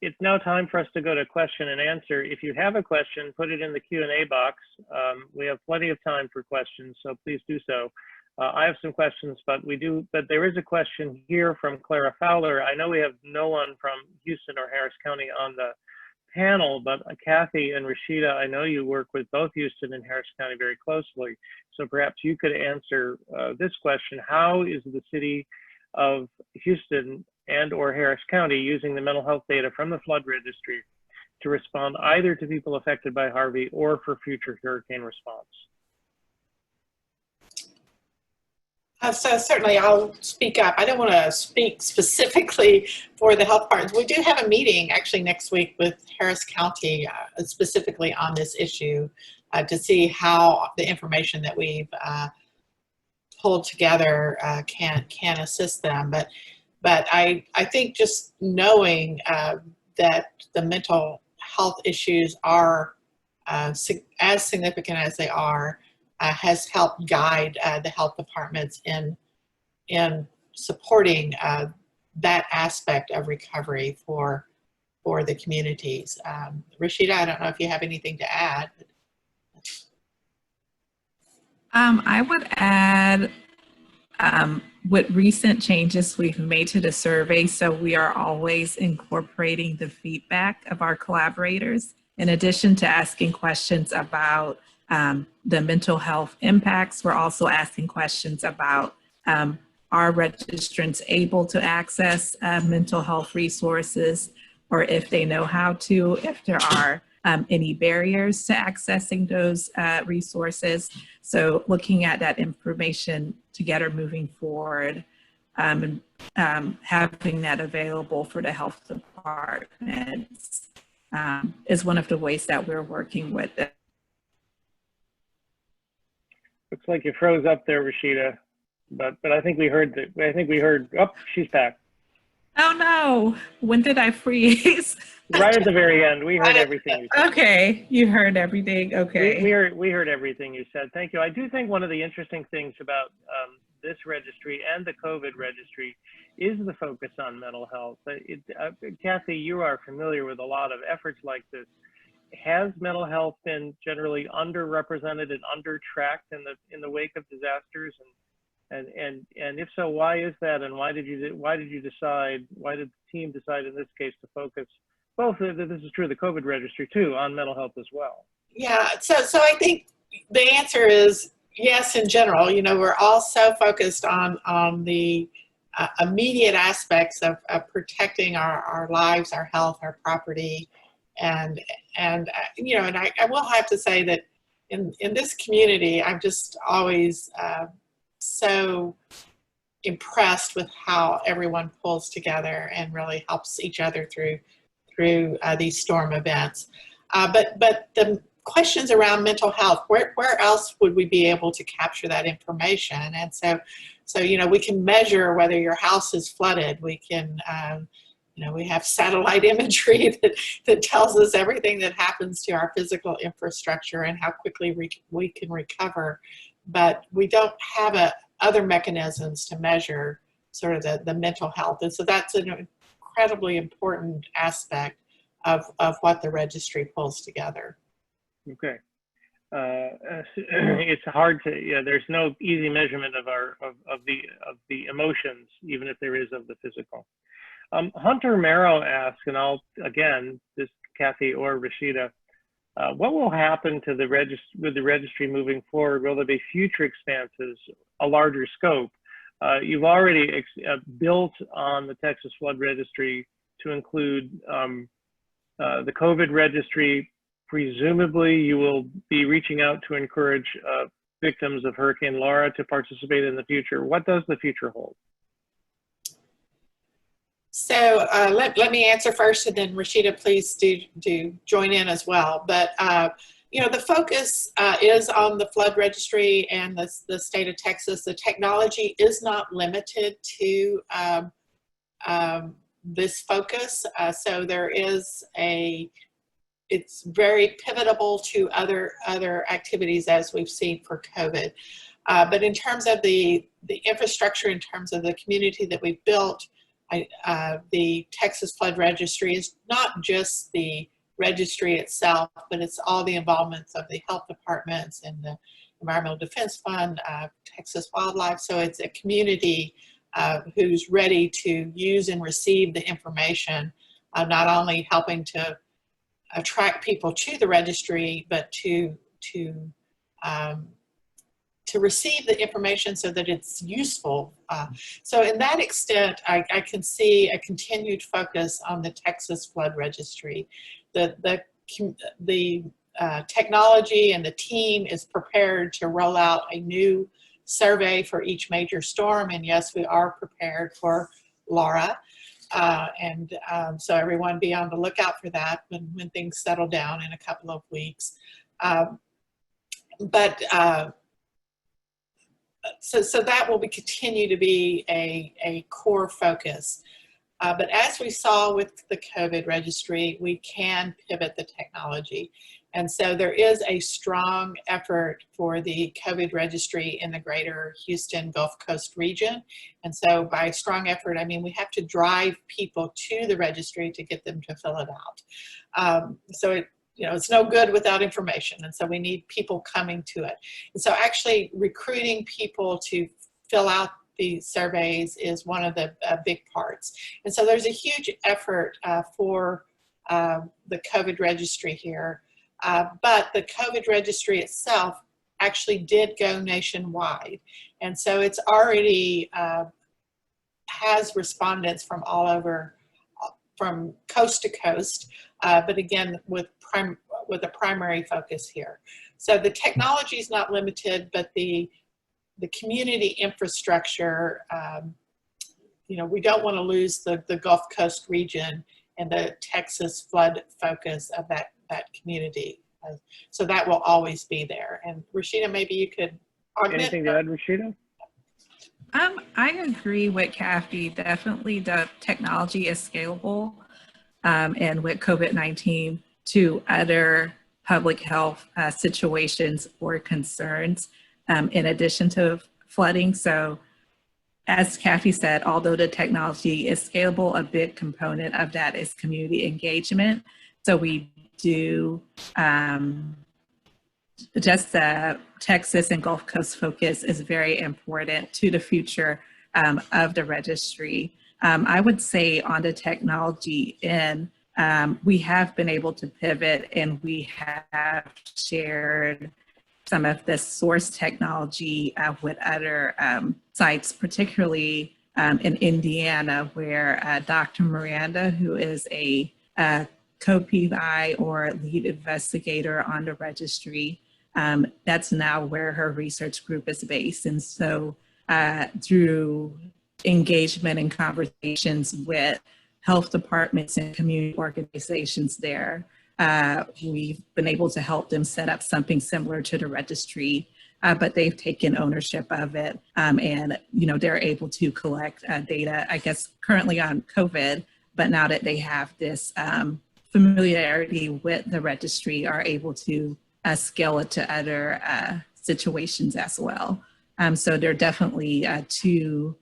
It's now time for us to go to question and answer. If you have a question, put it in the Q&A box. We have plenty of time for questions, so please do so. I have some questions, but there is a question here from Clara Fowler. I know we have no one from Houston or Harris County on the panel, but Kathy and Rashida, I know you work with both Houston and Harris County very closely, so perhaps you could answer this question. How is the city of Houston and or Harris County using the mental health data from the flood registry to respond either to people affected by Harvey or for future hurricane response? So certainly I'll speak up. I don't want to speak specifically for the health departments. We do have a meeting actually next week with Harris County specifically on this issue to see how the information that we've pulled together can assist them. But I think just knowing that the mental health issues are as significant as they are has helped guide the health departments in supporting that aspect of recovery for the communities. Rashida, I don't know if you have anything to add. I would add with recent changes we've made to the survey, so we are always incorporating the feedback of our collaborators, in addition to asking questions about the mental health impacts. We're also asking questions about are registrants able to access mental health resources, or if they know how to, if there are any barriers to accessing those resources. So looking at that information together moving forward and having that available for the health departments is one of the ways that we're working with it. Looks like you froze up there, Rashida, but I think we heard that. I think we heard. Oh, she's back. Oh no! When did I freeze? Right at the very end, we heard everything you said. Okay, you heard everything. Okay. We heard everything you said. Thank you. I do think one of the interesting things about this registry and the COVID registry is the focus on mental health. Kathy, you are familiar with a lot of efforts like this. Has mental health been generally underrepresented and under-tracked in the wake of disasters? And if so, why is that? And why did the team decide in this case to focus both, this is true of the COVID registry too, on mental health as well? Yeah, so I think the answer is yes, in general. You know, we're all so focused on the immediate aspects of protecting our lives, our health, our property. And you know, and I will have to say that in this community, I'm just always so impressed with how everyone pulls together and really helps each other through these storm events. But the questions around mental health, where else would we be able to capture that information? And so you know, we can measure whether your house is flooded. We can you know, we have satellite imagery that tells us everything that happens to our physical infrastructure and how quickly we can recover. But we don't have other mechanisms to measure sort of the mental health. And so that's an incredibly important aspect of what the registry pulls together. Okay. It's hard to, yeah, there's no easy measurement of the emotions, even if there is of the physical. Hunter Merrow asks, and I'll, again, this Kathy or Rashida, what will happen to with the registry moving forward? Will there be future expanses, a larger scope? You've already built on the Texas Flood Registry to include the COVID registry. Presumably, you will be reaching out to encourage victims of Hurricane Laura to participate in the future. What does the future hold? So let me answer first, and then Rashida, please do join in as well. But you know, the focus is on the flood registry and the state of Texas. The technology is not limited to this focus. So there is it's very pivotable to other activities, as we've seen for COVID. But in terms of the infrastructure, in terms of the community that we've built, the Texas Flood Registry is not just the registry itself, but it's all the involvements of the health departments and the Environmental Defense Fund, Texas Wildlife. So it's a community who's ready to use and receive the information, not only helping to attract people to the registry, but to receive the information so that it's useful. So in that extent, I can see a continued focus on the Texas Flood Registry. The technology and the team is prepared to roll out a new survey for each major storm. And yes, we are prepared for Laura. So everyone be on the lookout for that when things settle down in a couple of weeks. So that will continue to be a core focus. But as we saw with the COVID registry, we can pivot the technology. And so there is a strong effort for the COVID registry in the greater Houston Gulf Coast region. And so by strong effort, I mean we have to drive people to the registry to get them to fill it out. So it's no good without information. And so we need people coming to it. And so actually recruiting people to fill out the surveys is one of the big parts. And so there's a huge effort for the COVID registry here. But the COVID registry itself actually did go nationwide. And so it's already has respondents from all over, from coast to coast, but again, with a primary focus here. So the technology is not limited, but the community infrastructure, we don't want to lose the Gulf Coast region and the Texas flood focus of that community. So that will always be there. And Rashida, maybe you could augment. Anything to add, Rashida? I agree with Kathy. Definitely the technology is scalable, and with COVID-19 to other public health situations or concerns in addition to flooding. So as Kathy said, although the technology is scalable, a big component of that is community engagement. So we do just the Texas and Gulf Coast focus is very important to the future of the registry. I would say on the technology end, we have been able to pivot, and we have shared some of the source technology with other sites, particularly in Indiana, where Dr. Miranda, who is a co-PI or lead investigator on the registry, that's now where her research group is based. And so through engagement and conversations with health departments and community organizations there, we've been able to help them set up something similar to the registry, but they've taken ownership of it, and they're able to collect data, I guess currently on COVID, but now that they have this familiarity with the registry, are able to scale it to other situations as well. So there are definitely two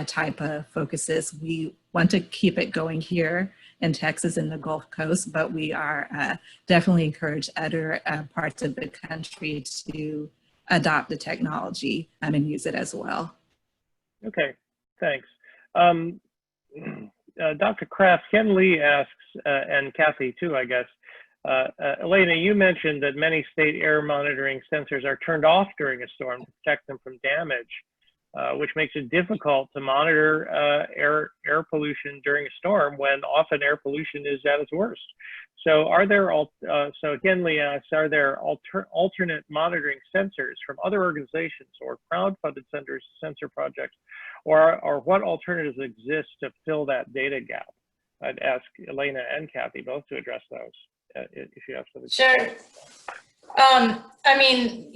type of focuses. We want to keep it going here in Texas and the Gulf Coast, but we are definitely encourage other parts of the country to adopt the technology and use it as well. Okay, thanks. Dr. Craft, Ken Lee asks, and Kathy too, I guess, Elena, you mentioned that many state air monitoring sensors are turned off during a storm to protect them from damage, which makes it difficult to monitor air pollution during a storm when often air pollution is at its worst. So are there, so again, Lee asks, are there alternate monitoring sensors from other organizations or crowd-funded sensor projects, or what alternatives exist to fill that data gap? I'd ask Elena and Kathy both to address those. If you have something. Sure. I mean,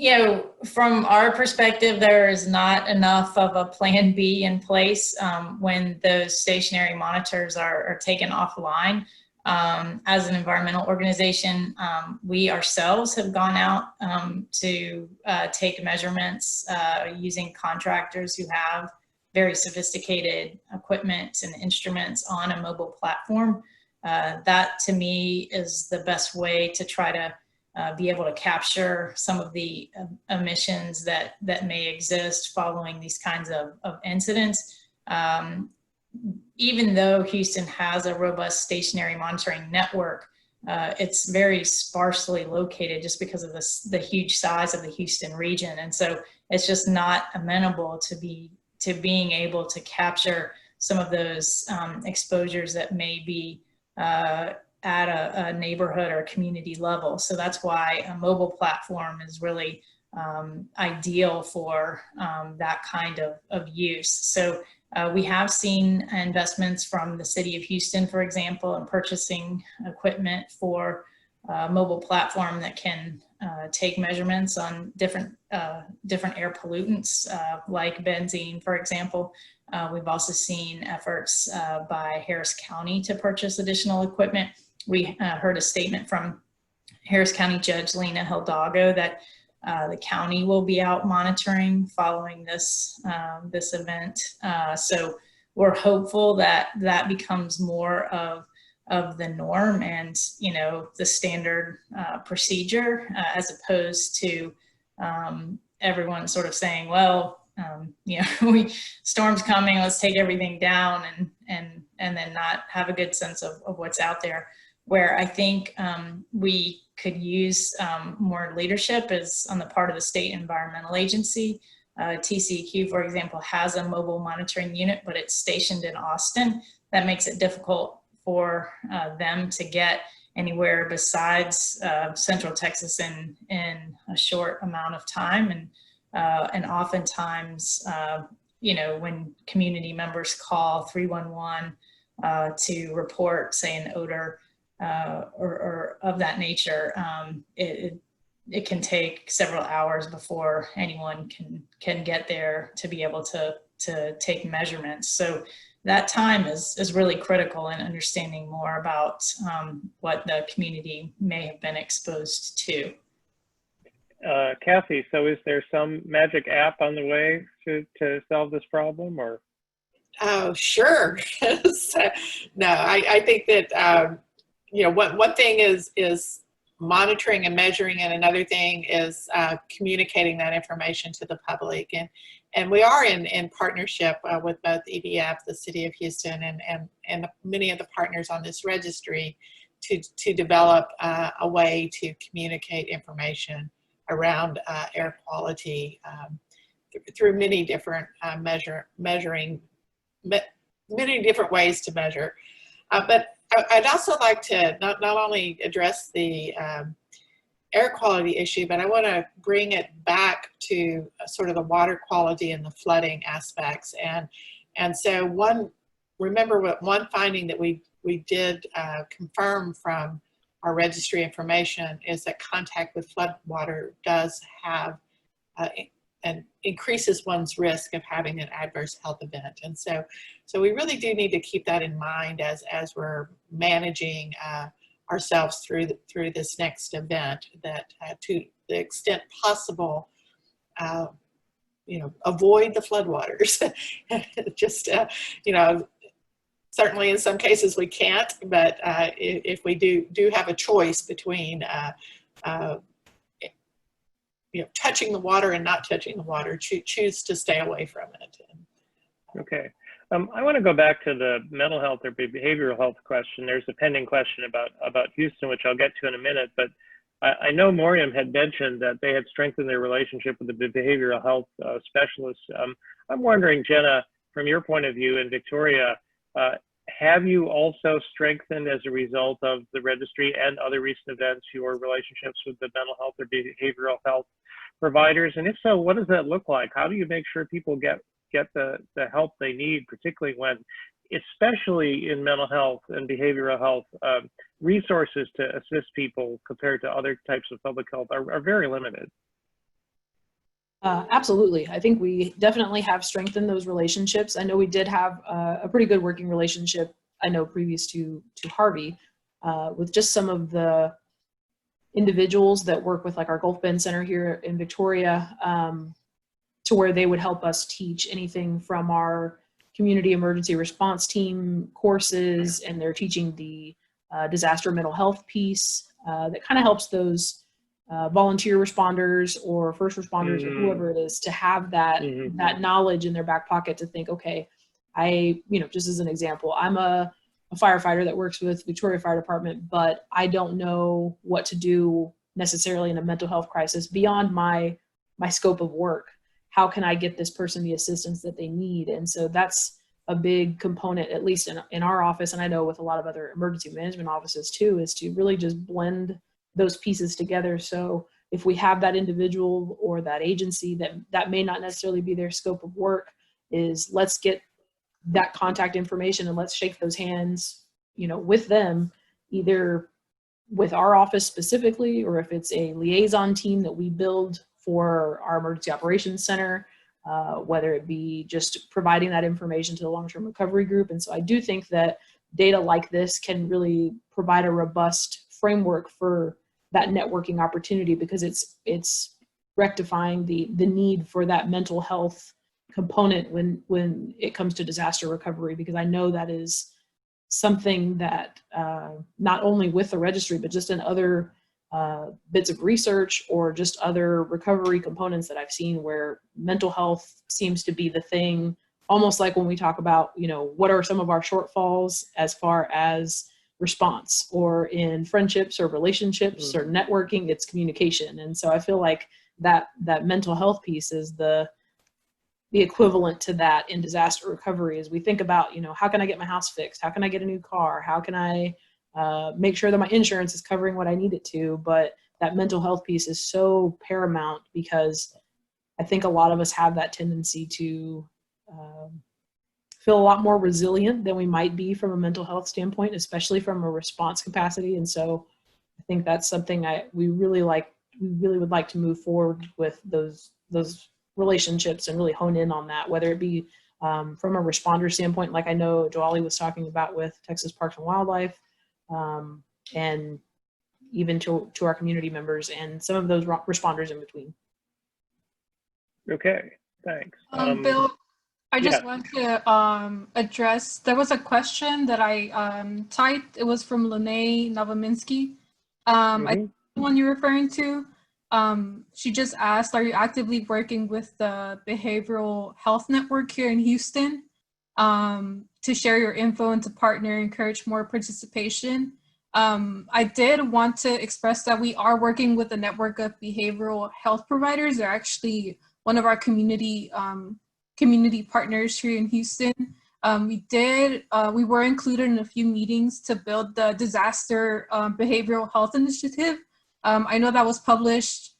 from our perspective, there is not enough of a plan B in place when those stationary monitors are taken offline. As an environmental organization, we ourselves have gone out to take measurements using contractors who have very sophisticated equipment and instruments on a mobile platform. That to me is the best way to try to be able to capture some of the emissions that may exist following these kinds of incidents. Even though Houston has a robust stationary monitoring network, it's very sparsely located just because of the huge size of the Houston region. And so it's just not amenable to being able to capture some of those exposures that may be at a neighborhood or community level. So that's why a mobile platform is really ideal for that kind of use. So we have seen investments from the city of Houston, for example, in purchasing equipment for a mobile platform that can take measurements on different air pollutants, like benzene, for example. We've also seen efforts by Harris County to purchase additional equipment. We heard a statement from Harris County Judge Lena Hidalgo that the county will be out monitoring following this event. So we're hopeful that that becomes more of the norm and the standard procedure, as opposed to everyone sort of saying, well, storm's coming, let's take everything down, and then not have a good sense of what's out there. Where I think we could use more leadership is on the part of the state environmental agency. TCEQ, for example, has a mobile monitoring unit, but it's stationed in Austin. That makes it difficult for them to get anywhere besides Central Texas in a short amount of time. And oftentimes, when community members call 311 to report, say, an odor or of that nature, it can take several hours before anyone can get there to be able to take measurements. So that time is really critical in understanding more about what the community may have been exposed to. Kathy, so is there some magic app on the way to solve this problem, or? Oh, sure. So, no, I think that, you know, one thing is monitoring and measuring, and another thing is communicating that information to the public. And we are in partnership with both EDF, the City of Houston, and many of the partners on this registry to develop a way to communicate information around air quality through many different many different ways to measure. But I'd also like to not only address the air quality issue, but I want to bring it back to sort of the water quality and the flooding aspects. And so one finding that we did confirm from our registry information is that contact with flood water does have and increases one's risk of having an adverse health event. And so we really do need to keep that in mind as we're managing ourselves through this next event, that to the extent possible, you know, avoid the floodwaters. Just, you know, certainly in some cases we can't, but if we do have a choice between you know, touching the water and not touching the water, choose to stay away from it. Okay. I want to go back to the mental health or behavioral health question. There's a pending question about Houston, which I'll get to in a minute, but I know Moriam had mentioned that they had strengthened their relationship with the behavioral health specialists. I'm wondering, Jena, from your point of view in Victoria, have you also strengthened as a result of the registry and other recent events your relationships with the mental health or behavioral health providers? And if so, what does that look like? How do you make sure people get the help they need, particularly when, especially in mental health and behavioral health, resources to assist people compared to other types of public health are very limited? Absolutely. I think we definitely have strengthened those relationships. I know we did have a pretty good working relationship, I know previous to Harvey, with just some of the individuals that work with like our Gulf Bend Center here in Victoria, to where they would help us teach anything from our community emergency response team courses, and they're teaching the disaster mental health piece that kind of helps those volunteer responders or first responders or whoever it is to have that that knowledge in their back pocket to think, okay, you know, just as an example, I'm a firefighter that works with Victoria Fire Department, but I don't know what to do necessarily in a mental health crisis beyond my scope of work. How can I get this person the assistance that they need? And so that's a big component, at least in our office, and I know with a lot of other emergency management offices too, is to really just blend those pieces together. So if we have that individual or that agency that may not necessarily be their scope of work, is let's get that contact information and let's shake those hands, you know, with them, either with our office specifically, or if it's a liaison team that we build for our emergency operations center, whether it be just providing that information to the long-term recovery group. And so I do think that data like this can really provide a robust framework for that networking opportunity, because it's rectifying the need for that mental health component when it comes to disaster recovery, because I know that is something that not only with the registry, but just in other bits of research or just other recovery components that I've seen, where mental health seems to be the thing, almost like when we talk about, you know, what are some of our shortfalls as far as response, or in friendships or relationships or networking, it's communication. And so I feel like that mental health piece is the equivalent to that in disaster recovery, as we think about, you know, how can I get my house fixed? How can I get a new car? How can I make sure that my insurance is covering what I need it to? But that mental health piece is so paramount, because I think a lot of us have that tendency to feel a lot more resilient than we might be from a mental health standpoint, especially from a response capacity. And so I think that's something we really would like to move forward with, those relationships, and really hone in on that, whether it be from a responder standpoint, like I know Ojelade was talking about with Texas Parks and Wildlife, and even to our community members and some of those responders in between. Okay, thanks. Bill, I just Yes. want to address, there was a question that I typed. It was from Elena Novominsky. I think the one you're referring to. She just asked, are you actively working with the Behavioral Health Network here in Houston to share your info and to partner, encourage more participation? I did want to express that we are working with a network of behavioral health providers. They're actually one of our community partners here in Houston. We were included in a few meetings to build the disaster behavioral health initiative. I know that was published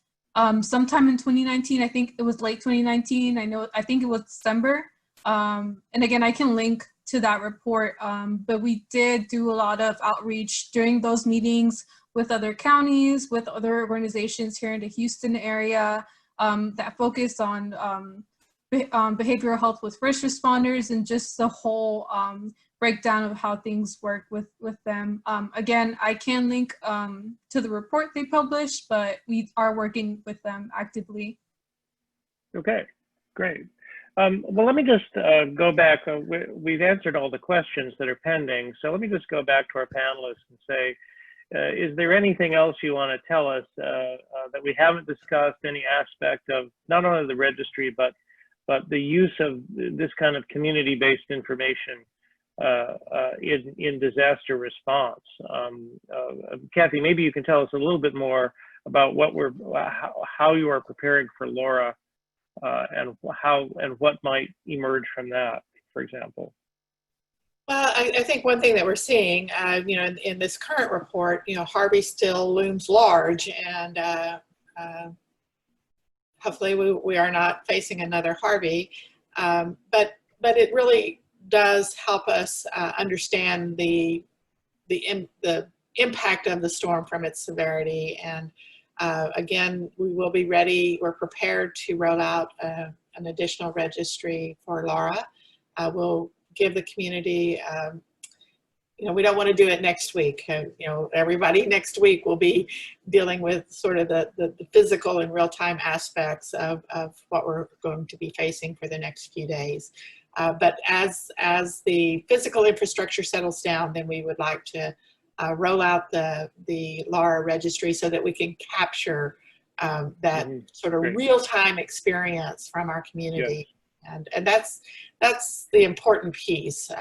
sometime in 2019. I think it was late 2019. I think it was December. And again, I can link to that report, but we did do a lot of outreach during those meetings with other counties, with other organizations here in the Houston area that focus on behavioral health with first responders and just the whole breakdown of how things work with them. Again, I can link to the report they published, but we are working with them actively. Okay, great. Well, let me just go back. We've answered all the questions that are pending. So let me just go back to our panelists and say, is there anything else you want to tell us that we haven't discussed, any aspect of not only the registry, but the use of this kind of community-based information in disaster response? Kathy, maybe you can tell us a little bit more about how you are preparing for Laura and what might emerge from that, for example. Well, I think one thing that we're seeing, in this current report, Harvey still looms large, and hopefully we are not facing another Harvey, but it really does help us understand the impact of the storm from its severity. And again, we will be ready. We're prepared to roll out an additional registry for Laura. We'll give the community, we don't want to do it next week. Everybody next week will be dealing with sort of the physical and real-time aspects of what we're going to be facing for the next few days. But as the physical infrastructure settles down, then we would like to roll out the LARA registry so that we can capture that sort of real-time experience from our community. Yes. And that's the important piece.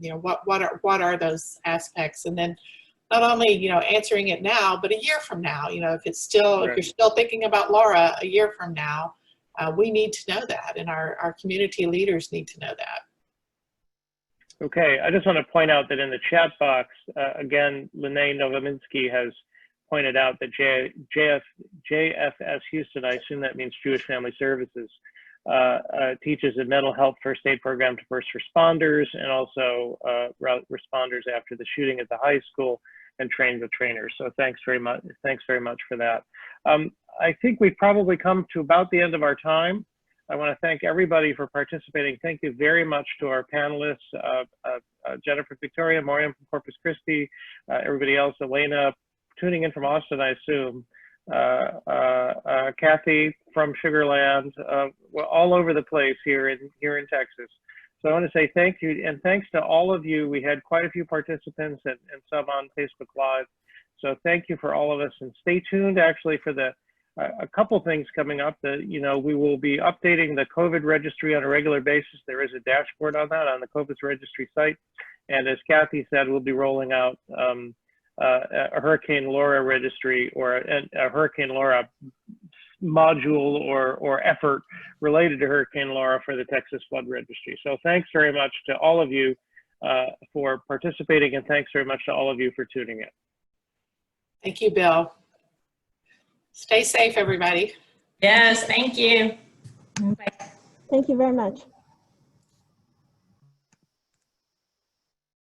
What are those aspects? And then not only answering it now, but a year from now. If you're still thinking about Laura a year from now, we need to know that, and our community leaders need to know that. Okay, I just want to point out that in the chat box, again, Lene Novominsky has pointed out that JFS Houston, I assume that means Jewish Family Services, teaches a mental health first aid program to first responders and also responders after the shooting at the high school, and trains the trainers. So thanks very much for that. I think we've probably come to about the end of our time. I want to thank everybody for participating. Thank you very much to our panelists, Jennifer, Victoria, Moriam from Corpus Christi, everybody else, Elena, tuning in from Austin, I assume, Kathy from Sugar Land. We're all over the place here in Texas. So I want to say thank you, and thanks to all of you. We had quite a few participants and some on Facebook Live. So thank you for all of us, and stay tuned actually for a couple things coming up. We will be updating the COVID registry on a regular basis. There is a dashboard on that on the COVID registry site. And as Kathy said, we'll be rolling out a Hurricane Laura registry, or a Hurricane Laura module or effort related to Hurricane Laura for the Texas Flood Registry. So thanks very much to all of you for participating, and thanks very much to all of you for tuning in. Thank you, Bill. Stay safe, everybody. Yes, thank you. Bye. Thank you very much.